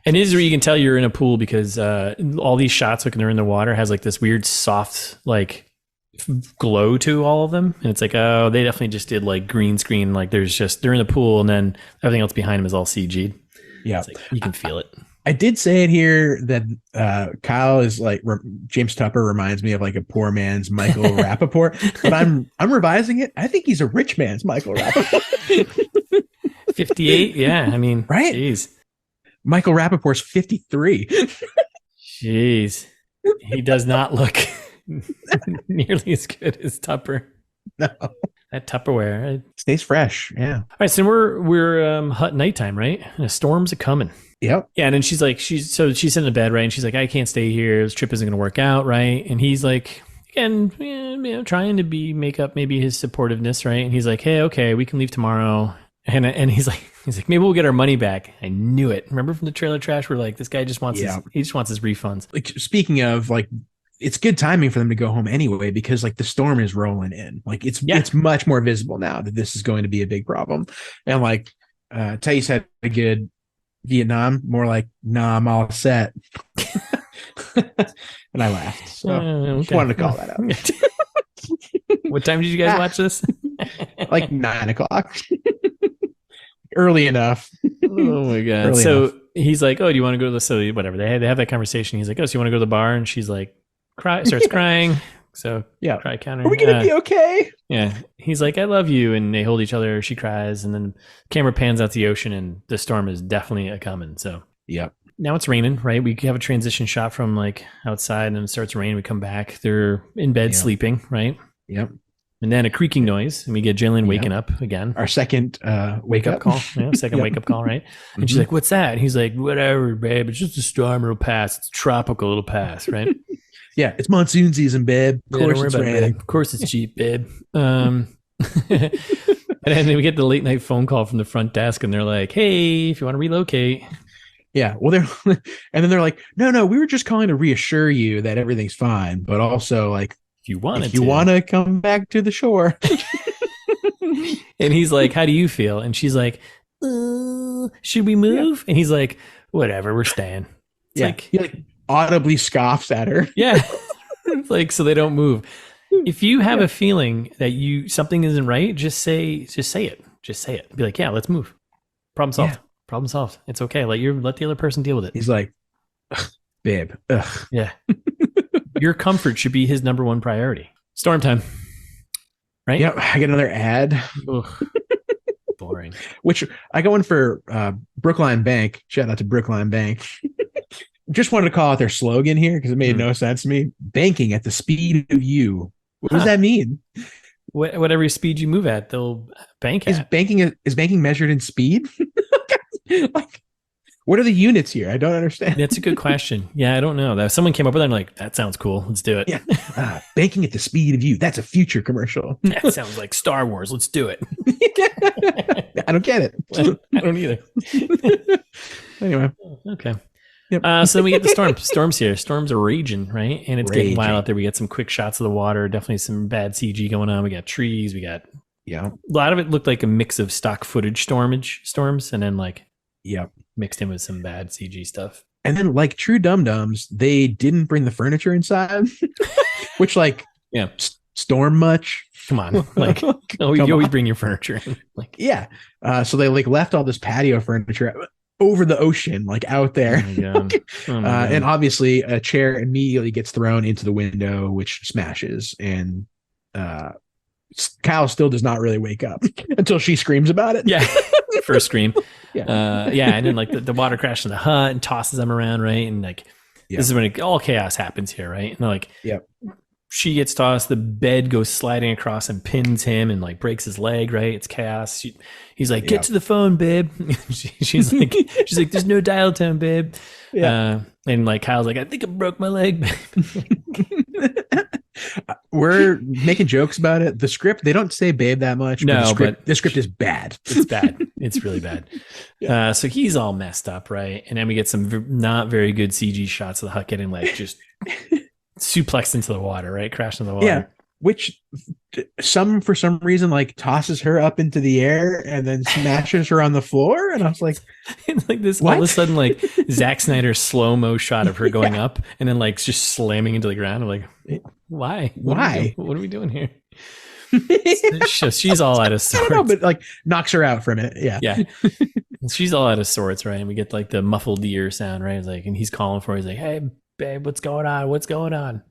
And this is where you can tell you're in a pool because all these shots, when they're in the water, has this weird soft, glow to all of them. And it's like, oh, they definitely just did green screen. They're in the pool and then everything else behind them is all CG'd. Yeah. You can feel it. I did say it here that Kyle is James Tupper reminds me of a poor man's Michael Rappaport, but I'm revising it. I think he's a rich man's Michael Rappaport. 58. Yeah. I mean, right. Jeez. Michael Rappaport's 53. Jeez. He does not look nearly as good as Tupper. No. That Tupperware. Right? Stays fresh. Yeah. All right. So we're hot nighttime, right? And a storm's a coming. Yep. Yeah. And then she's sitting in bed, right? And she's like, I can't stay here. This trip isn't going to work out, right? And he's like, again, trying to make up maybe his supportiveness, right? And he's like, hey, okay, we can leave tomorrow. And he's like, maybe we'll get our money back. I knew it. Remember from the trailer trash, we're like, this guy just wants his refunds. Speaking of it's good timing for them to go home anyway, because the storm is rolling in. It's much more visible now that this is going to be a big problem. And Thais had a good Vietnam, more nah, I'm all set. And I laughed. So just wanted to call that out. What time did you guys watch this? 9 o'clock. Early enough. Oh my God. So he's like, oh, do you want to go to the whatever. They have that conversation. He's like, oh, so you want to go to the bar? And she's like, starts crying. So cry counter. Are we gonna be okay? Yeah. He's like, I love you. And they hold each other. She cries. And then camera pans out the ocean and the storm is definitely a coming. So now it's raining, right? We have a transition shot from outside and then it starts raining. We come back. They're in bed sleeping, right? Yep. And then a creaking noise, and we get Jillian waking up again. Our second wake up call. Yeah, second wake up call, right? And she's like, what's that? And he's like, whatever, babe. It's just a storm. It'll pass. It's tropical. It'll pass, right? Yeah, it's monsoon season, babe. Of course it's raining. Of course it's cheap, babe. And then we get the late night phone call from the front desk, and they're like, hey, if you want to relocate. Yeah, well, and then they're like, no, we were just calling to reassure you that everything's fine, but also if you want to come back to the shore. And he's like, how do you feel? And she's like, should we move? And he's like, whatever, we're staying. He audibly scoffs at her. Yeah. It's so they don't move. If you have a feeling that something isn't right, just say it. Just say it. Be like, yeah, let's move. Problem solved. Yeah. Problem solved. It's okay. Let the other person deal with it. He's like, babe. Ugh. Yeah. Your comfort should be his number one priority. Storm time. Right? Yep. I get another ad. Boring. Which I go in for Brookline Bank. Shout out to Brookline Bank. Just wanted to call out their slogan here because it made no sense to me. Banking at the speed of you. What does that mean? Whatever speed you move at, they'll bank at. Is banking measured in speed? What are the units here? I don't understand. That's a good question. Yeah, I don't know. Someone came up with it and that sounds cool. Let's do it. Yeah. Banking at the speed of you. That's a future commercial. That sounds like Star Wars. Let's do it. I don't get it. I don't either. Anyway. Okay. Yep. So then we get the storm. Storms here. Storms are raging, right? And it's getting wild out there. We get some quick shots of the water. Definitely some bad CG going on. We got trees. We got Yeah. A lot of it looked like a mix of stock footage storms and then like mixed in with some bad CG stuff. And then like true dum-dums, they didn't bring the furniture inside, which like storm much. Come on. Like you always bring your furniture in. Like so they like left all this patio furniture over the ocean, like out there. Oh my God. And obviously a chair immediately gets thrown into the window, which smashes. And Kyle still does not really wake up until she screams about it. Yeah. First scream. And then like the water crashes in the hut and tosses them around, right? And like this is when all chaos happens here, right? And like she gets tossed, the bed goes sliding across and pins him and like breaks his leg, right? It's chaos. He's like, get to the phone, babe. she's like, there's no dial tone, babe. And like Kyle's like, I think I broke my leg, babe. We're making jokes about it. The script, they don't say babe that much. No, but the script is bad. It's bad. It's really bad. So he's all messed up, right? And then we get some not very good CG shots of the hut getting like just suplexed into the water, right? Crashed into the water. Yeah, which for some reason like tosses her up into the air and then smashes her on the floor. And I was like, and like this, what? All of a sudden, like Zack Snyder's slow-mo shot of her going up and then like just slamming into the ground. I'm like, why? What are we doing here? She's all out of sorts. I don't know, but like knocks her out for a minute. Yeah. She's all out of sorts, right? And we get like the muffled ear sound, right? It's like, and he's calling for her. He's like, hey, babe, what's going on?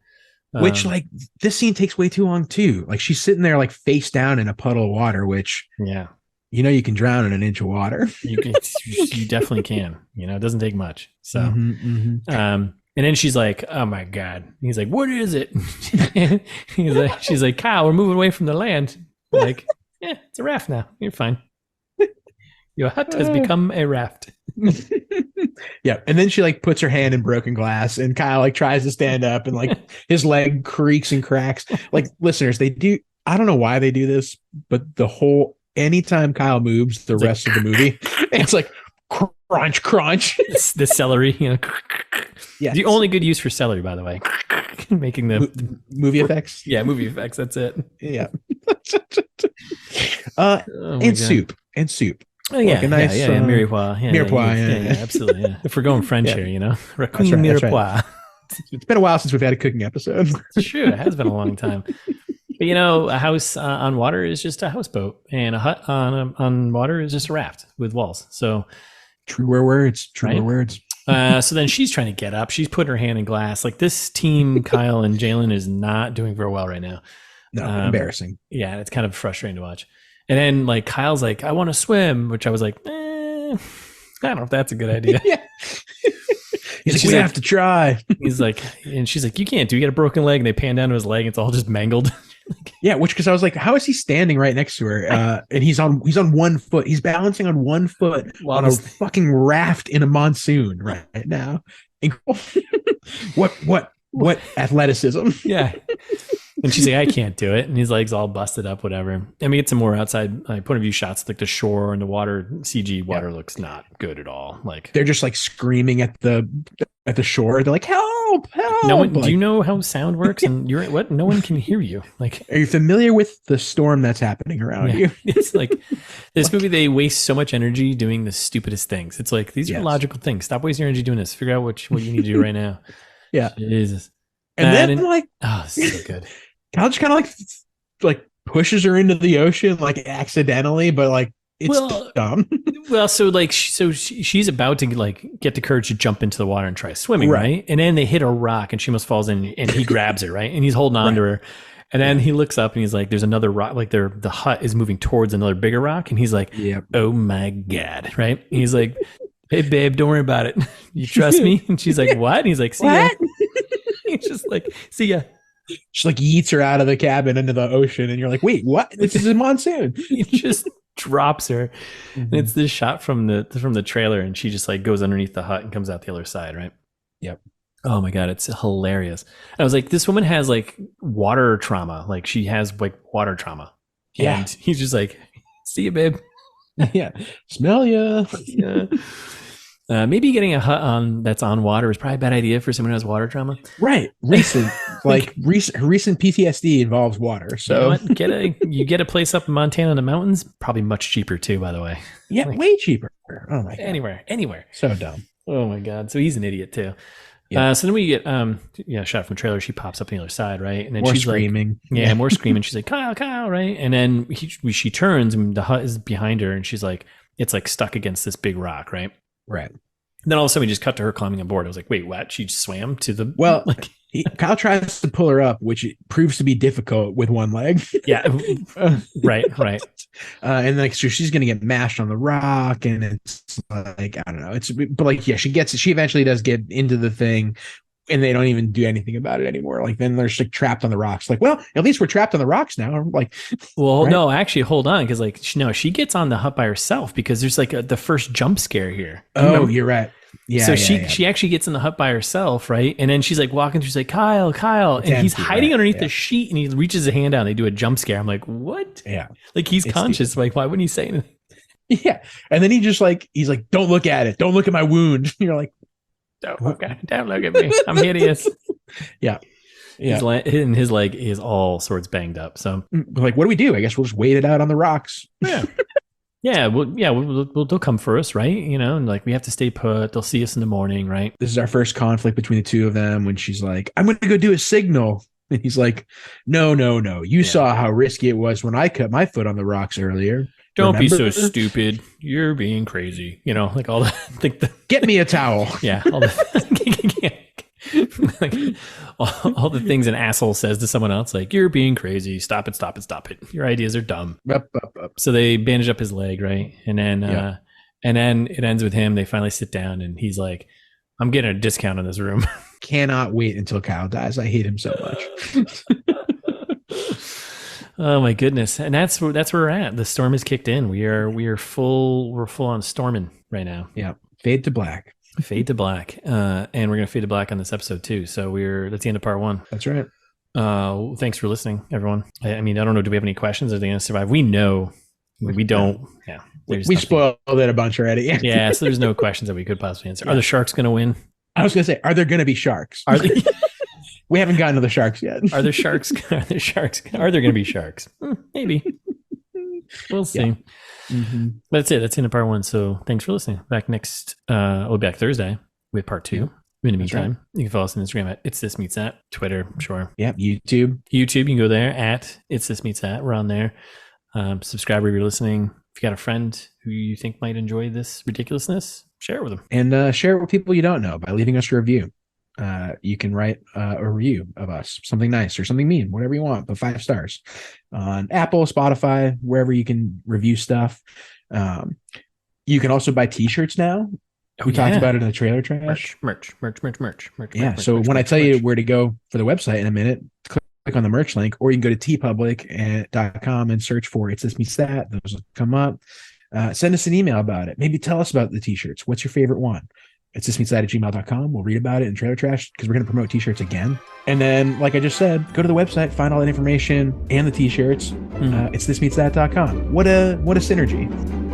Which like this scene takes way too long too. Like she's sitting there like face down in a puddle of water, which you can drown in an inch of water. You definitely can. It doesn't take much. So and then she's like, oh my God. He's like, what is it? She's like, Kyle, we're moving away from the land. I'm like, it's a raft now. You're fine. Your hut has become a raft. And then she like puts her hand in broken glass and Kyle like tries to stand up and like his leg creaks and cracks. Like listeners, I don't know why they do this, but anytime Kyle moves the rest of the movie, it's like crunch. The celery, the only good use for celery, by the way, making the movie effects. Yeah, movie effects. That's it. Yeah. And soup. Oh yeah, like nice, mirepoix. Mirepoix, absolutely. Yeah. If we're going French here, Requin mirepoix. Right. It's been a while since we've had a cooking episode. It's true, it has been a long time. But a house on water is just a houseboat, and a hut on water is just a raft with walls. So truer words. So then she's trying to get up. She's putting her hand in glass. Like this team, Kyle and Jalen, is not doing very well right now. No, embarrassing. Yeah, it's kind of frustrating to watch. And then like Kyle's like, I want to swim, which I was like, I don't know if that's a good idea. He's like, we have to try. He's like, and she's like, you can't do. You got a broken leg, and they pan down to his leg. It's all just mangled. Because I was like, how is he standing right next to her? And he's on one foot. He's balancing on one foot on a fucking raft in a monsoon right now. What athleticism? Yeah. And she's like, I can't do it. And his leg's all busted up, whatever. And we get some more outside point of view shots, like the shore and the water. CG water looks not good at all. Like they're just like screaming at the shore. They're like, help. No one, do you know how sound works? And you're what? No one can hear you. Like, are you familiar with the storm that's happening around you? It's like this movie. They waste so much energy doing the stupidest things. It's like these are logical things. Stop wasting your energy doing this. Figure out what you need to do right now. Yeah. Jesus. And then like, this is so good. Cal just kind of like pushes her into the ocean like accidentally, but like it's dumb. So she's about to like get the courage to jump into the water and try swimming, right? And then they hit a rock and she almost falls in, and he grabs her, right? And he's holding on to her. And then he looks up and he's like, there's another rock, like the hut is moving towards another bigger rock, and he's like, oh my God, right? And he's like, hey babe, don't worry about it. You trust me? And she's like, what? And he's like, see ya. He's just like, see ya. She like yeets her out of the cabin into the ocean, and you're like, wait, what? This is a monsoon. He just drops her. And it's this shot from the trailer, and she just like goes underneath the hut and comes out the other side, right? Yep. Oh my God, it's hilarious. I was like, this woman has like water trauma. Like she has like water trauma. Yeah. And he's just like, see you, babe. Yeah. Smell ya. Yeah. Maybe getting a hut that's on water is probably a bad idea for someone who has water trauma. Right. Recent PTSD involves water. So you get a place up in Montana in the mountains, probably much cheaper too, by the way. Yeah, way cheaper. Oh my God. Anywhere. So dumb. Oh my God. So he's an idiot too. Yeah. So then we get shot from the trailer. She pops up on the other side, right? And then more she's screaming. Like, more screaming. She's like, Kyle, right? And then she turns and the hut is behind her, and she's like, it's like stuck against this big rock, right? Right. And then all of a sudden we just cut to her climbing aboard. I was like, wait, what? She just swam to the Kyle tries to pull her up, which proves to be difficult with one leg. Yeah. Right. And like, so she's going to get mashed on the rock, and it's like, I don't know. But like, yeah, she eventually does get into the thing, and they don't even do anything about it anymore. Like, then they're just like trapped on the rocks. Like, well, at least we're trapped on the rocks now. Like, well, right? No, actually, hold on. Cause like, she gets on the hut by herself because there's like the first jump scare here. You're right. Yeah. So she actually gets in the hut by herself, right? And then she's like walking through, she's like, Kyle, and he's hiding underneath the sheet, and he reaches his hand out and they do a jump scare. I'm like, what? Yeah. Like, he's conscious. Like, why wouldn't he say anything? Yeah. And then he's like, don't look at it. Don't look at my wound. You're like, don't look at me. I'm hideous. Yeah. His leg is all sorts banged up. So like, what do we do? I guess we'll just wait it out on the rocks. Yeah. They'll come for us, right? You know, and like, we have to stay put. They'll see us in the morning, right? This is our first conflict between the two of them, when she's like, I'm going to go do a signal. And he's like, no. You saw how risky it was when I cut my foot on the rocks earlier. Don't be so stupid. You're being crazy. You know, like all the get me a towel. Yeah. All the things an asshole says to someone else, like, you're being crazy. Stop it. Your ideas are dumb. Up. So they bandage up his leg, right? And then it ends with him. They finally sit down, and he's like, I'm getting a discount on this room. Cannot wait until Kyle dies. I hate him so much. Oh my goodness. And that's where we're at. The storm has kicked in. We're full on storming right now. Yeah. Fade to black. And we're going to fade to black on this episode too. So that's the end of part 1. That's right. Thanks for listening, everyone. I mean, I don't know. Do we have any questions? Are they going to survive? We know. We don't. Yeah. We spoiled it a bunch already. Yeah. So there's no questions that we could possibly answer. Are the Sharks going to win? I was going to say, are there going to be sharks? Are they? We haven't gotten to the sharks yet. Are there going to be sharks? Maybe. We'll see. Yeah. Mm-hmm. But that's it. That's the end of part 1. So thanks for listening. Back we'll be back Thursday with part 2. In the meantime, you can follow us on Instagram at It's This Meets That, Twitter, sure. Yeah, YouTube. You can go there at It's This Meets That. We're on there. Subscribe if you're listening. If you got a friend who you think might enjoy this ridiculousness, share it with them. And share it with people you don't know by leaving us a review. You can write a review of us, something nice or something mean, whatever you want, but 5 stars on Apple, Spotify, wherever you can review stuff. You can also buy t-shirts now. We talked about it in the trailer trash. Merch. Yeah. So when I tell you where to go for the website in a minute, click on the merch link, or you can go to tpublic.com and search for It's This Meets That. Those will come up. Send us an email about it. Maybe tell us about the t-shirts. What's your favorite one? It's thismeetsthat@gmail.com. We'll read about it in trailer trash because we're going to promote t-shirts again. And then, like I just said, go to the website, find all that information and the t-shirts. It's thismeetsthat.com. What a synergy.